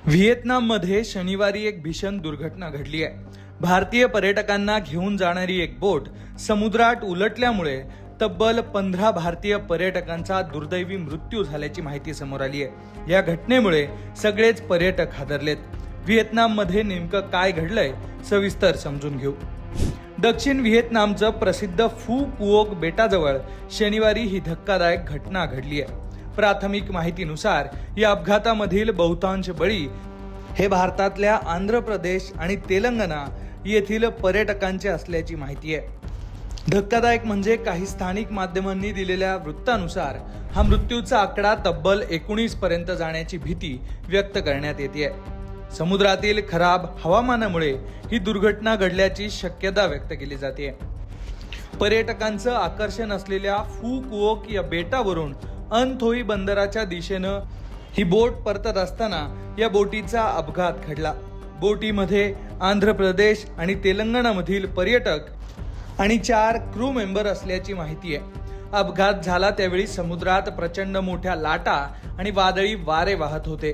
व्हिएतनाममध्ये शनिवारी एक भीषण दुर्घटना घडली आहे। भारतीय पर्यटकांना घेऊन जाणारी एक बोट समुद्रात उलटल्यामुळे तब्बल 15 भारतीय पर्यटकांचा दुर्दैवी मृत्यू झाल्याची माहिती समोर आली आहे। या घटनेमुळे सगळेच पर्यटक हादरलेत। व्हिएतनाममध्ये नेमकं काय घडलंय सविस्तर समजून घेऊ। दक्षिण व्हिएतनामचं प्रसिद्ध फू कुओक बेटाजवळ शनिवारी ही धक्कादायक घटना घडली आहे। प्राथमिक माहितीनुसार या अपघातामधील बहुतांश बळी हे भारतातल्या आंध्र प्रदेश आणि तेलंगणा येथील पर्यटकांचे असल्याची माहिती आहे। धक्कादायक म्हणजे काही स्थानिक माध्यमांनी दिलेल्या वृत्तानुसार हा मृत्यूचा आकडा तब्बल 19 पर्यंत जाण्याची भीती व्यक्त करण्यात येते। समुद्रातील खराब हवामानामुळे ही दुर्घटना घडल्याची शक्यता व्यक्त केली जाते। पर्यटकांचं आकर्षण असलेल्या फू कुओक या बेटावरून अनथोई बंदराच्या दिशेनं ही बोट परतत असताना या बोटीचा अपघात घडला। बोटीमध्ये आंध्र प्रदेश आणि तेलंगणामधील पर्यटक आणि 4 क्रू मेंबर असल्याची माहिती आहे। अपघात झाला त्यावेळी समुद्रात प्रचंड मोठ्या लाटा आणि वादळी वारे वाहत होते।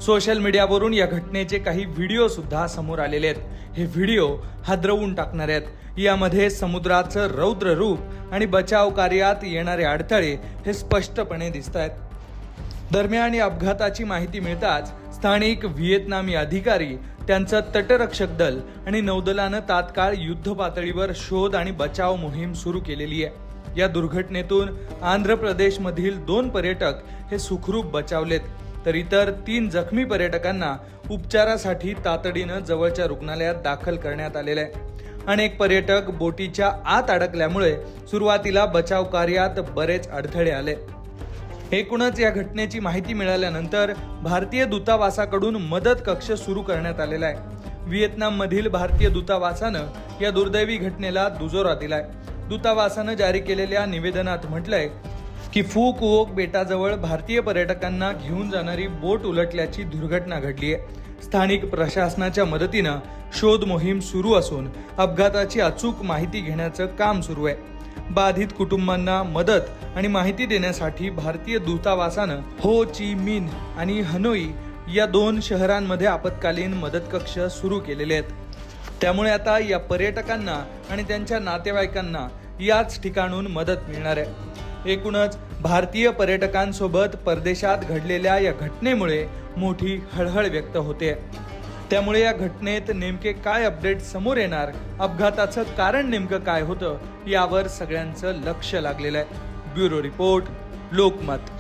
सोशल मीडियावरून या घटनेचे काही व्हिडिओ सुद्धा समोर आलेले आहेत। हे व्हिडिओ हादरवून टाकणारे आहेत। यामध्ये समुद्राचं रौद्र रूप आणि बचाव कार्यात येणारे अडथळे हे स्पष्टपणे दिसत आहेत। दरम्यान या अपघाताची माहिती मिळताच स्थानिक व्हिएतनामी अधिकारी, त्यांचं तटरक्षक दल आणि नौदलानं तात्काळ युद्ध पातळीवर शोध आणि बचाव मोहीम सुरू केलेली आहे। या दुर्घटनेतून आंध्र प्रदेशमधील 2 पर्यटक हे सुखरूप बचावलेत, तर इतर 3 जखमी पर्यटकांना उपचारासाठी तातडीनं जवळच्या रुग्णालयात दाखल करण्यात आलेलं आहे। अनेक पर्यटक बोटीच्या आत अडकल्यामुळे सुरुवातीला बचाव कार्यात बरेच अडथळे आले। एकूणच या घटनेची माहिती मिळाल्यानंतर भारतीय दूतावासाकडून मदत कक्ष सुरू करण्यात आलेला आहे। व्हिएतनाममधील भारतीय दूतावासानं या दुर्दैवी घटनेला दुजोरा दिलाय। दूतावासानं जारी केलेल्या निवेदनात म्हटलंय की फू कुओक बेटाजवळ भारतीय पर्यटकांना घेऊन जाणारी बोट उलटल्याची दुर्घटना घडली आहे। स्थानिक प्रशासनाच्या मदतीनं शोध मोहीम सुरू असून अपघाताची अचूक माहिती घेण्याचं काम सुरू आहे। बाधित कुटुंबांना मदत आणि माहिती देण्यासाठी भारतीय दूतावासानं हो ची मिन्ह आणि हनोई या 2 शहरांमध्ये आपत्कालीन मदत कक्ष सुरू केलेले आहेत। त्यामुळे आता या पर्यटकांना आणि त्यांच्या नातेवाईकांना याच ठिकाणून मदत मिळणार आहे। एकूणच भारतीय पर्यटकांसोबत परदेशात घडलेल्या या घटनेमुळे मोठी हळहळ व्यक्त होते। त्यामुळे या घटनेत नेमके काय अपडेट समोर येणार, अपघाताचं कारण नेमकं काय होतं यावर सगळ्यांचं लक्ष लागलेलं आहे। Bureau report, Lokmat.